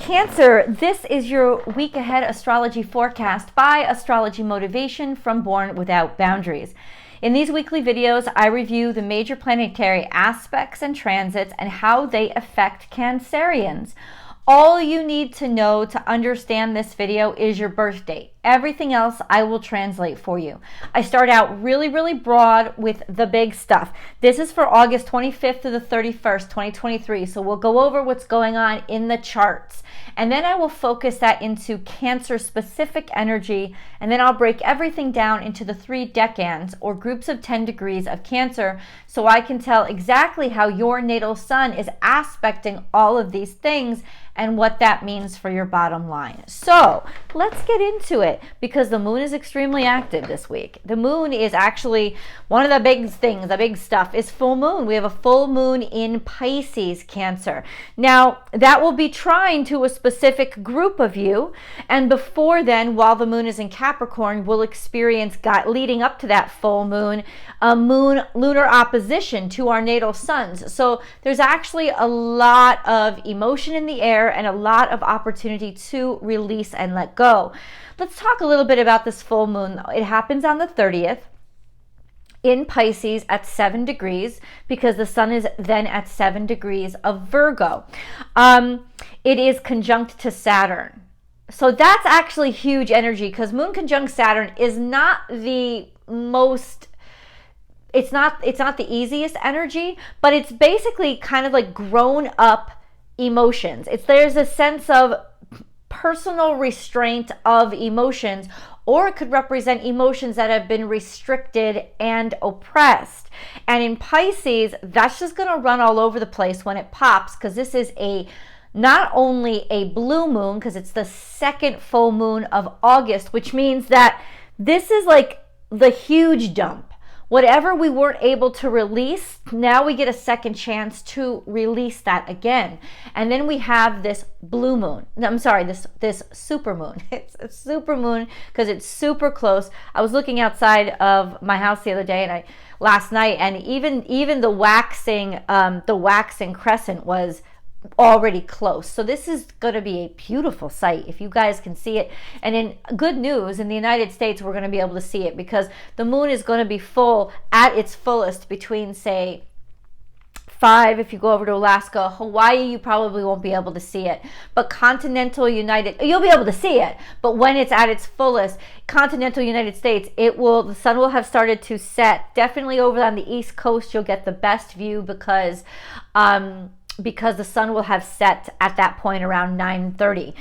Cancer, this is your week ahead astrology forecast by Astrology Motivation from Born Without Boundaries. In these weekly videos, I review the major planetary aspects and transits and how they affect Cancerians. All you need to know to understand this video is your birth date. Everything else I will translate for you. I start out really broad with the big stuff. This is for August 25th to the 31st, 2023. So we'll go over what's going on in the charts. And then I will focus that into Cancer specific energy. And then I'll break everything down into the 3 decans or groups of 10 degrees of Cancer, so I can tell exactly how your natal sun is aspecting all of these things and what that means for your bottom line. So let's get into it, because the moon is extremely active this week. The moon is actually one of the big things, the big stuff is full moon. We have a full moon in Pisces, Cancer. Now that will be trine to a specific group of you, and before then, while the moon is in Capricorn, we'll experience, leading up to that full moon, a moon-lunar opposition to our natal suns. So there's actually a lot of emotion in the air and a lot of opportunity to release and let go. Let's talk a little bit about this full moon. It happens on the 30th in Pisces at 7 degrees, because the sun is then at 7 degrees of Virgo. It is conjunct to Saturn. So that's actually huge energy, because moon conjunct Saturn is not the most, it's not the easiest energy, but it's basically kind of like grown up emotions. There's a sense of personal restraint of emotions, or it could represent emotions that have been restricted and oppressed. And in Pisces, that's just going to run all over the place when it pops, because this is not only a blue moon, because it's the second full moon of August, which means that this is like the huge dump. Whatever we weren't able to release, now we get a second chance to release that again. And then we have this blue moon. I'm sorry, this super moon. It's a super moon because it's super close. I was looking outside of my house the other day, and last night, and even the waxing crescent was already close. So this is going to be a beautiful sight if you guys can see it. And in good news, in the United States, we're going to be able to see it, because the moon is going to be full at its fullest between, say, 5, if you go over to Alaska. Hawaii, you probably won't be able to see it, but continental United, you'll be able to see it. But when it's at its fullest, continental United States, the sun will have started to set. Definitely over on the East Coast, you'll get the best view, because the sun will have set at that point around 9:30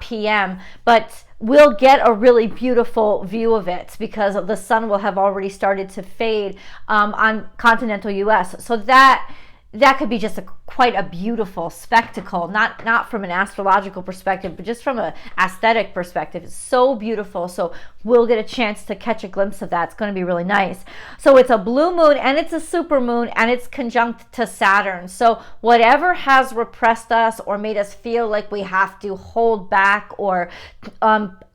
p.m. But we'll get a really beautiful view of it, because the sun will have already started to fade on continental U.S. So that could be just quite a beautiful spectacle, not from an astrological perspective, but just from an aesthetic perspective. It's so beautiful. So we'll get a chance to catch a glimpse of that. It's going to be really nice. So it's a blue moon, and it's a super moon, and it's conjunct to Saturn. So whatever has repressed us or made us feel like we have to hold back, or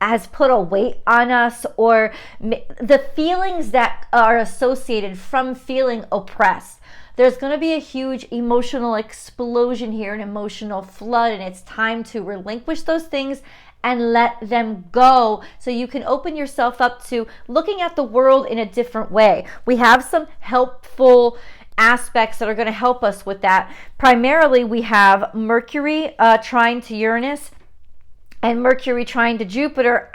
has put a weight on us, or the feelings that are associated from feeling oppressed, there's going to be a huge emotional explosion here, an emotional flood, and it's time to relinquish those things and let them go, so you can open yourself up to looking at the world in a different way. We have some helpful aspects that are going to help us with that. Primarily, we have Mercury trine to Uranus and Mercury trine to Jupiter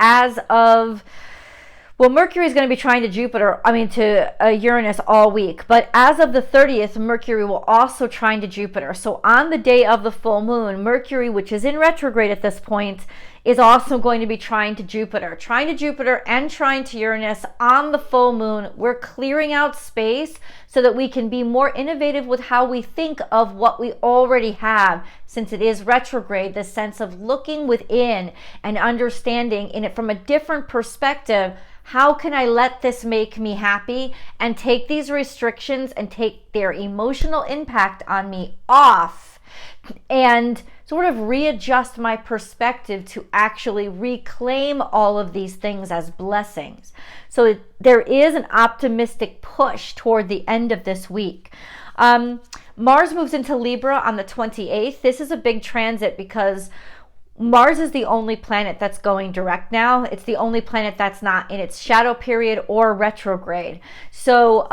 Mercury is going to be trying to Uranus all week. But as of the 30th, Mercury will also trine to Jupiter. So on the day of the full moon, Mercury, which is in retrograde at this point, is also going to be trine to Jupiter. Trine to Jupiter and trine to Uranus on the full moon. We're clearing out space so that we can be more innovative with how we think of what we already have. Since it is retrograde, the sense of looking within and understanding in it from a different perspective. How can I let this make me happy, and take these restrictions and take their emotional impact on me off, and sort of readjust my perspective to actually reclaim all of these things as blessings. So there is an optimistic push toward the end of this week. Mars moves into Libra on the 28th. This is a big transit because Mars is the only planet that's going direct now. It's the only planet that's not in its shadow period or retrograde. So,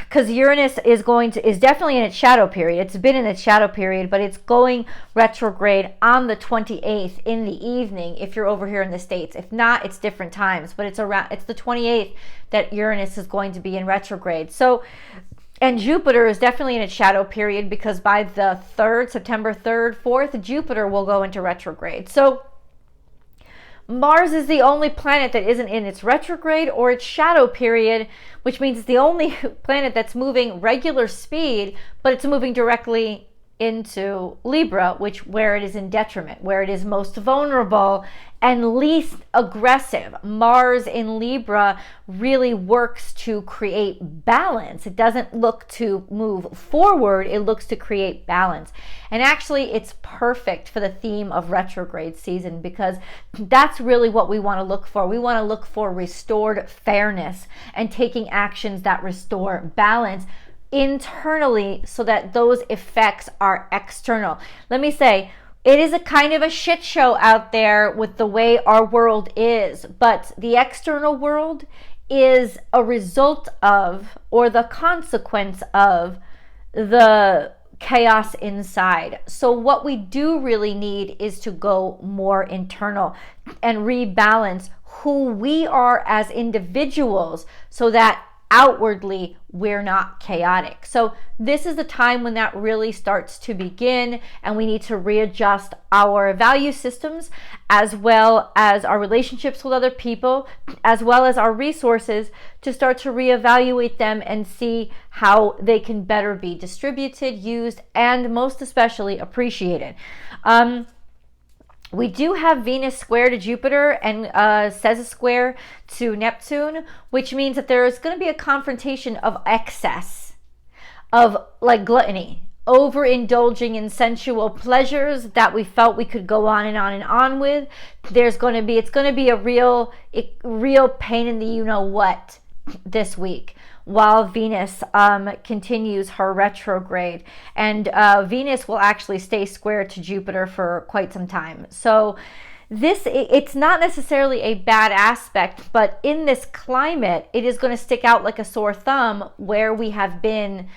because Uranus is definitely in its shadow period. It's been in its shadow period, but it's going retrograde on the 28th in the evening if you're over here in the States. If not, it's different times, but it's the 28th that Uranus is going to be in retrograde. So, and Jupiter is definitely in its shadow period, because by the 3rd, September 3rd, 4th, Jupiter will go into retrograde. So Mars is the only planet that isn't in its retrograde or its shadow period, which means it's the only planet that's moving regular speed, but it's moving directly into Libra, where it is in detriment, where it is most vulnerable and least aggressive. Mars in Libra really works to create balance. It doesn't look to move forward, it looks to create balance. And actually, it's perfect for the theme of retrograde season, because that's really what we want to look for. We want to look for restored fairness and taking actions that restore balance internally so that those effects are external. Let me say, it is a kind of a shit show out there with the way our world is, but the external world is a result of, or the consequence of, the chaos inside. So what we do really need is to go more internal and rebalance who we are as individuals so that outwardly we're not chaotic. So this is the time when that really starts to begin, and we need to readjust our value systems, as well as our relationships with other people, as well as our resources, to start to reevaluate them and see how they can better be distributed, used, and most especially appreciated. We do have Venus square to Jupiter and Caesar square to Neptune, which means that there is going to be a confrontation of excess, of like gluttony, overindulging in sensual pleasures that we felt we could go on and on and on with. It's going to be a real pain in the you-know-what this week, while Venus continues her retrograde. And Venus will actually stay square to Jupiter for quite some time. So it's not necessarily a bad aspect, but in this climate, it is going to stick out like a sore thumb where we have been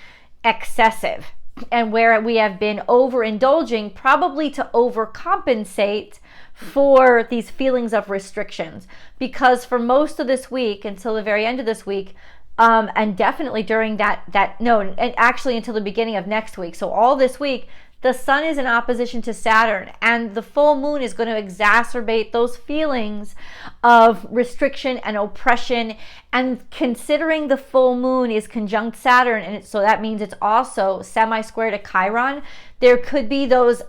excessive and where we have been overindulging, probably to overcompensate for these feelings of restrictions. Because for most of this week, until the very end of this week, and definitely during and actually until the beginning of next week. So all this week, the sun is in opposition to Saturn, and the full moon is going to exacerbate those feelings of restriction and oppression. And considering the full moon is conjunct Saturn, and so that means it's also semi-square to Chiron, there could be those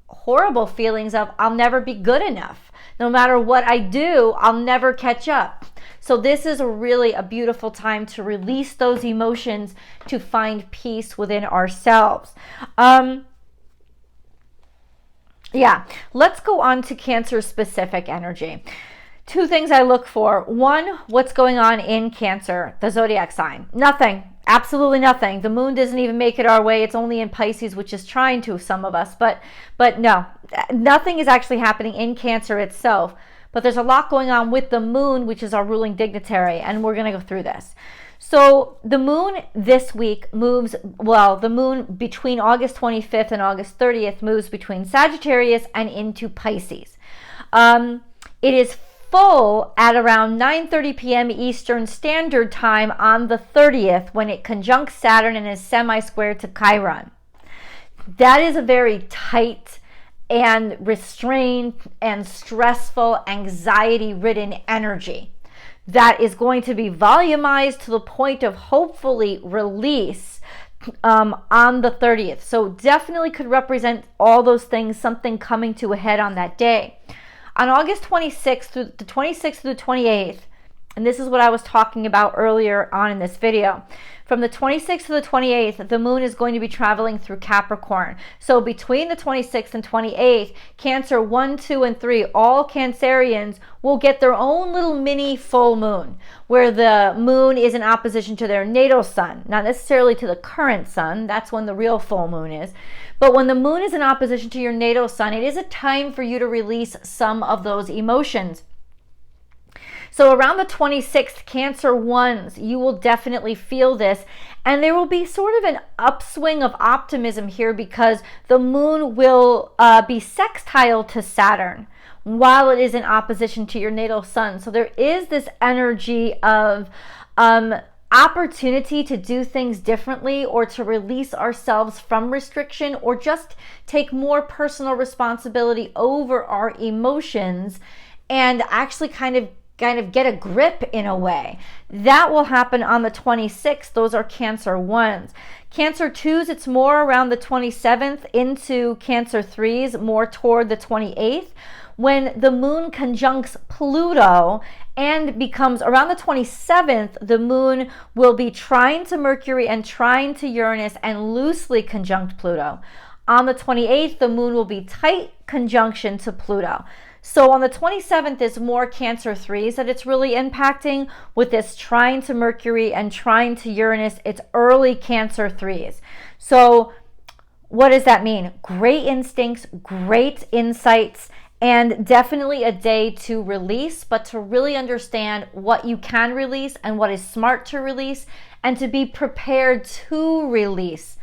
horrible feelings of, I'll never be good enough. No matter what I do, I'll never catch up. So this is really a beautiful time to release those emotions, to find peace within ourselves. Let's go on to Cancer specific energy. Two things I look for. One, what's going on in Cancer, the zodiac sign? Nothing. Absolutely nothing. The moon doesn't even make it our way. It's only in Pisces, which is trying to, some of us. But no, nothing is actually happening in Cancer itself. But there's a lot going on with the moon, which is our ruling dignitary, and we're going to go through this. So the moon this week the moon between August 25th and August 30th moves between Sagittarius and into Pisces. It is full at around 9:30 p.m. Eastern Standard Time on the 30th, when it conjuncts Saturn and is semi-square to Chiron. That is a very tight and restrained and stressful, anxiety-ridden energy that is going to be volumized to the point of hopefully release on the 30th. So definitely could represent all those things, something coming to a head on that day. On August 26th through the 28th, and this is what I was talking about earlier on in this video, from the 26th to the 28th, the moon is going to be traveling through Capricorn. So between the 26th and 28th, Cancer 1, 2, and 3, all Cancerians will get their own little mini full moon, where the moon is in opposition to their natal sun. Not necessarily to the current sun, that's when the real full moon is, But when the moon is in opposition to your natal sun, it is a time for you to release some of those emotions. So around the 26th, Cancer ones, you will definitely feel this. And there will be sort of an upswing of optimism here because the moon will be sextile to Saturn while it is in opposition to your natal sun. So there is this energy of opportunity to do things differently, or to release ourselves from restriction, or just take more personal responsibility over our emotions and actually kind of get a grip in a way. That will happen on the 26th. Those are Cancer ones. Cancer twos, it's more around the 27th into Cancer threes, more toward the 28th, when the moon conjuncts Pluto and becomes around the 27th, the moon will be trine to Mercury and trine to Uranus and loosely conjunct Pluto. On the 28th, the moon will be tight conjunction to Pluto. So on the 27th is more Cancer threes that it's really impacting with this trine to Mercury and trine to Uranus. It's early Cancer threes. So what does that mean? Great instincts, great insights, and definitely a day to release, but to really understand what you can release and what is smart to release, and to be prepared to release.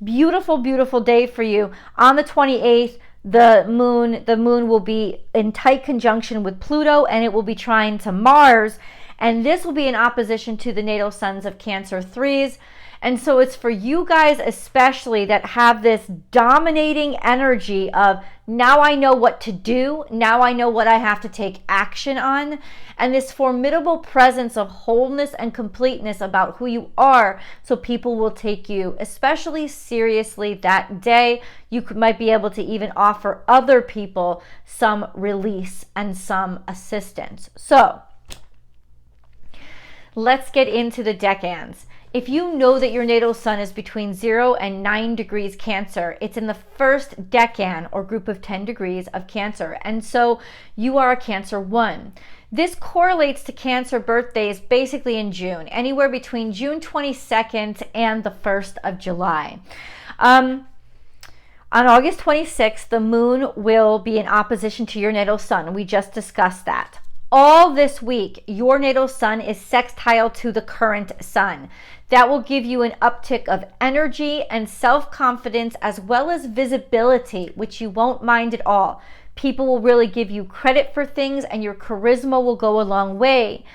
Beautiful, beautiful day for you. On the 28th, the moon will be in tight conjunction with Pluto, and it will be trine to Mars, and this will be in opposition to the natal suns of Cancer threes. And so it's for you guys especially that have this dominating energy of, now I know what to do, now I know what I have to take action on, and this formidable presence of wholeness and completeness about who you are, so people will take you especially seriously that day. You might be able to even offer other people some release and some assistance. So let's get into the decans. If you know that your natal sun is between 0 and 9 degrees Cancer, it's in the first decan or group of 10 degrees of Cancer. And so you are a Cancer 1. This correlates to Cancer birthdays basically in June, anywhere between June 22nd and the 1st of July. On August 26th, the moon will be in opposition to your natal sun. We just discussed that. All this week, your natal sun is sextile to the current sun. That will give you an uptick of energy and self-confidence, as well as visibility, which you won't mind at all. People will really give you credit for things, and your charisma will go a long way.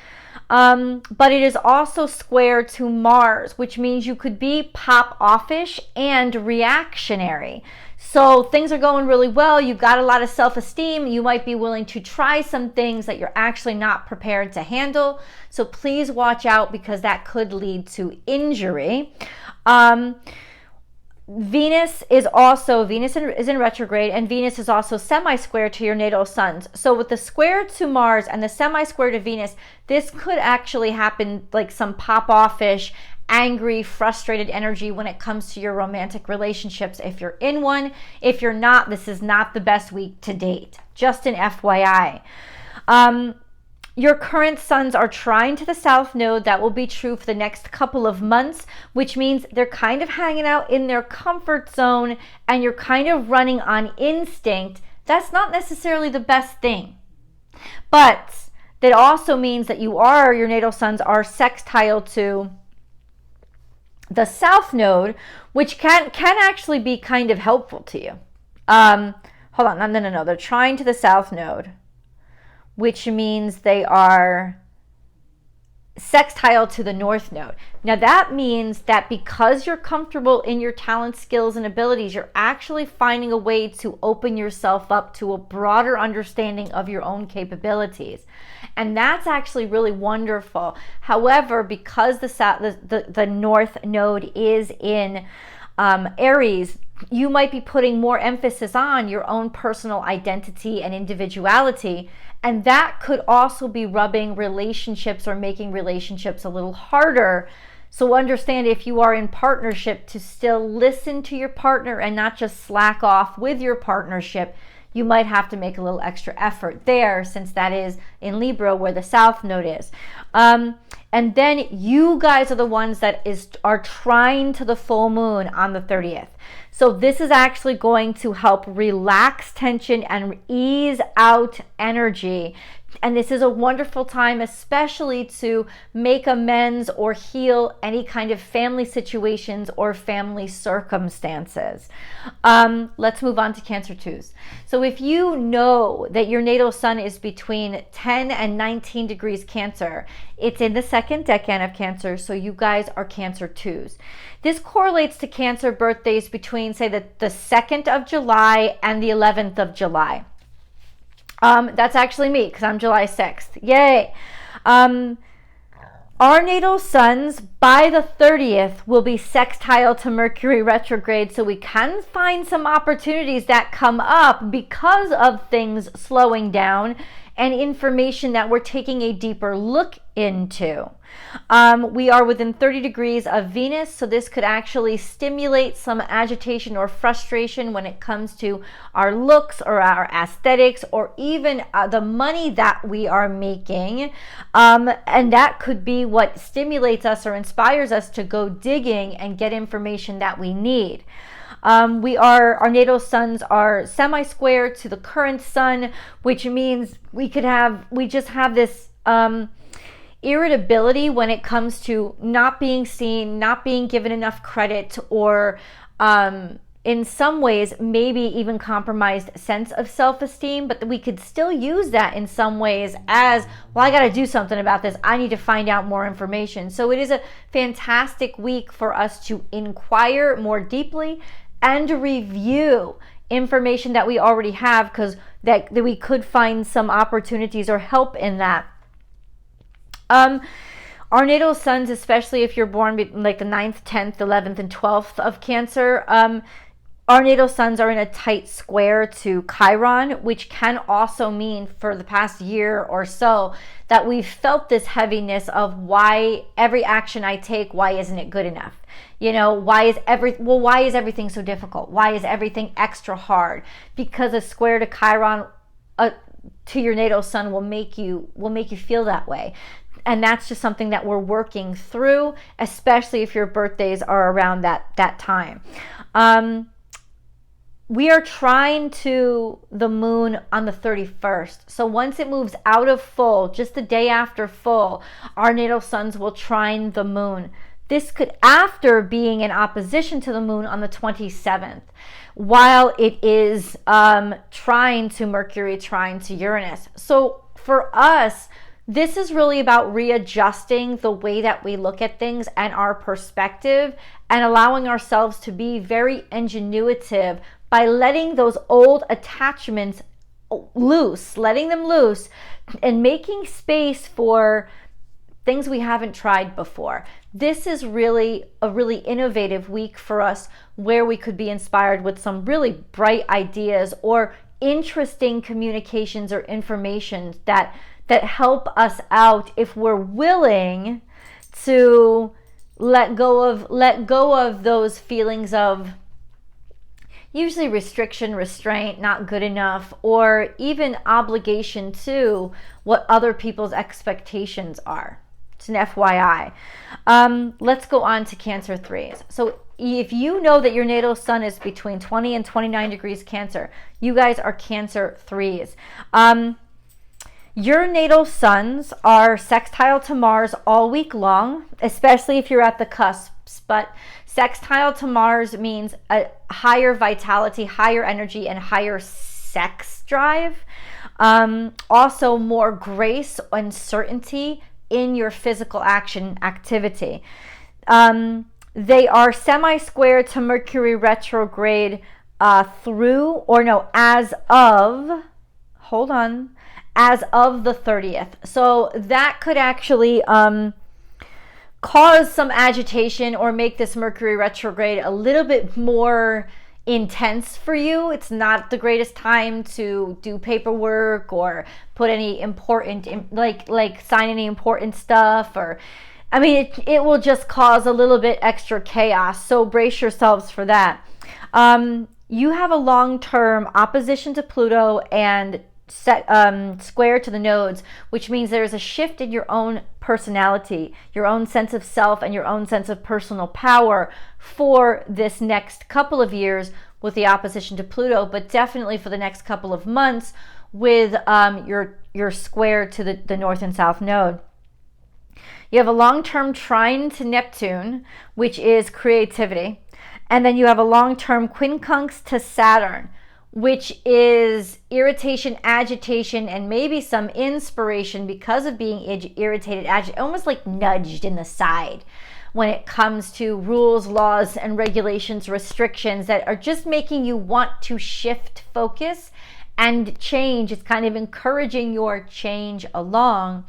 But it is also square to Mars, which means you could be pop-offish and reactionary. So things are going really well. You've got a lot of self-esteem. You might be willing to try some things that you're actually not prepared to handle. So please watch out, because that could lead to injury. Venus is in retrograde, and Venus is also semi-square to your natal suns. So with the square to Mars and the semi-square to Venus, this could actually happen like some pop-offish, angry, frustrated energy when it comes to your romantic relationships if you're in one. If you're not, this is not the best week to date. Just an FYI. Your current suns are trine to the south node. That will be true for the next couple of months, which means they're kind of hanging out in their comfort zone and you're kind of running on instinct. That's not necessarily the best thing. But that also means that your natal suns are sextile to the south node, which can actually be kind of helpful to you. Hold on, no. They're trine to the south node, which means they are sextile to the north node. Now that means that because you're comfortable in your talents, skills, and abilities, you're actually finding a way to open yourself up to a broader understanding of your own capabilities. And that's actually really wonderful. However, because the north node is in Aries, you might be putting more emphasis on your own personal identity and individuality. And that could also be rubbing relationships or making relationships a little harder. So understand, if you are in partnership, to still listen to your partner and not just slack off with your partnership. You might have to make a little extra effort there, since that is in Libra where the south node is. And then you guys are the ones that are trine to the full moon on the 30th. So this is actually going to help relax tension and ease out energy. And this is a wonderful time, especially to make amends or heal any kind of family situations or family circumstances. Let's move on to Cancer 2s. So if you know that your natal sun is between 10 and 19 degrees Cancer, it's in the second decan of Cancer, so you guys are Cancer 2s. This correlates to Cancer birthdays between, say, the 2nd of July and the 11th of July. That's actually me, because I'm July 6th. Yay! Our natal suns by the 30th will be sextile to Mercury retrograde, so we can find some opportunities that come up because of things slowing down and information that we're taking a deeper look into. We are within 30 degrees of Venus, so this could actually stimulate some agitation or frustration when it comes to our looks or our aesthetics or even the money that we are making. And that could be what stimulates us or inspires us to go digging and get information that we need. Our natal suns are semi-square to the current sun, which means we just have this irritability when it comes to not being seen, not being given enough credit, or in some ways maybe even compromised sense of self-esteem. But we could still use that in some ways as, well, I got to do something about this. I need to find out more information. So it is a fantastic week for us to inquire more deeply and review information that we already have, because that we could find some opportunities or help in that. Our natal suns, especially if you're born like the 9th, 10th, 11th, and 12th of Cancer, our natal suns are in a tight square to Chiron, which can also mean for the past year or so that we've felt this heaviness of why every action I take, why isn't it good enough? You know, why is everything so difficult? Why is everything extra hard? Because a square to Chiron to your natal sun will make you feel that way. And that's just something that we're working through, especially if your birthdays are around that time. We are trine to the moon on the 31st. So once it moves out of full, just the day after full, our natal suns will trine the moon. This could, after being in opposition to the moon on the 27th, while it is trine to Mercury, trine to Uranus. So for us, this is really about readjusting the way that we look at things and our perspective, and allowing ourselves to be very ingenuitive by letting those old attachments loose, letting them loose, and making space for things we haven't tried before. This is really a really innovative week for us, where we could be inspired with some really bright ideas or interesting communications or information that help us out if we're willing to let go of those feelings of usually restriction, restraint, not good enough, or even obligation to what other people's expectations are. It's an FYI. Let's go on to Cancer 3s. So if you know that your natal sun is between 20 and 29 degrees Cancer, you guys are Cancer 3s. Your natal suns are sextile to Mars all week long, especially if you're at the cusps. But sextile to Mars means a higher vitality, higher energy, and higher sex drive. Also more grace and certainty in your physical activity. They are semi-square to Mercury retrograde as of the 30th. So that could actually cause some agitation or make this Mercury retrograde a little bit more intense for you. It's not the greatest time to do paperwork or put any important, like sign any important stuff, or it will just cause a little bit extra chaos. So brace yourselves for that. You have a long-term opposition to Pluto and square to the nodes, which means there's a shift in your own personality, your own sense of self, and your own sense of personal power for this next couple of years with the opposition to Pluto, but definitely for the next couple of months with your square to the north and south node. You have a long-term trine to Neptune, which is creativity. And then you have a long-term quincunx to Saturn, which is irritation, agitation, and maybe some inspiration because of being irritated, agitated, almost like nudged in the side when it comes to rules, laws, and regulations, restrictions that are just making you want to shift focus and change. It's kind of encouraging your change along.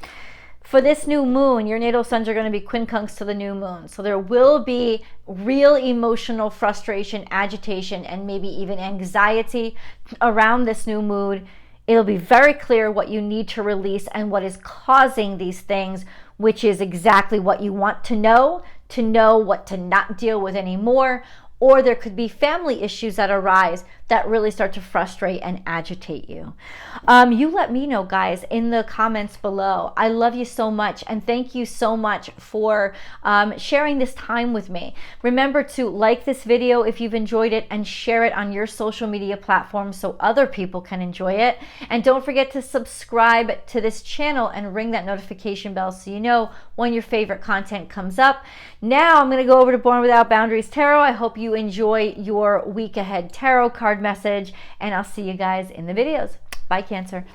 For this new moon, your natal suns are going to be quincunx to the new moon. So there will be real emotional frustration, agitation, and maybe even anxiety around this new moon. It'll be very clear what you need to release and what is causing these things, which is exactly what you want to know what to not deal with anymore. Or there could be family issues that arise that really start to frustrate and agitate you. You let me know, guys, in the comments below. I love you so much, and thank you so much for sharing this time with me. Remember to like this video if you've enjoyed it and share it on your social media platforms so other people can enjoy it. And don't forget to subscribe to this channel and ring that notification bell so you know when your favorite content comes up. Now I'm going to go over to Born Without Boundaries Tarot. I hope you enjoy your week ahead tarot card message, and I'll see you guys in the videos. Bye, Cancer.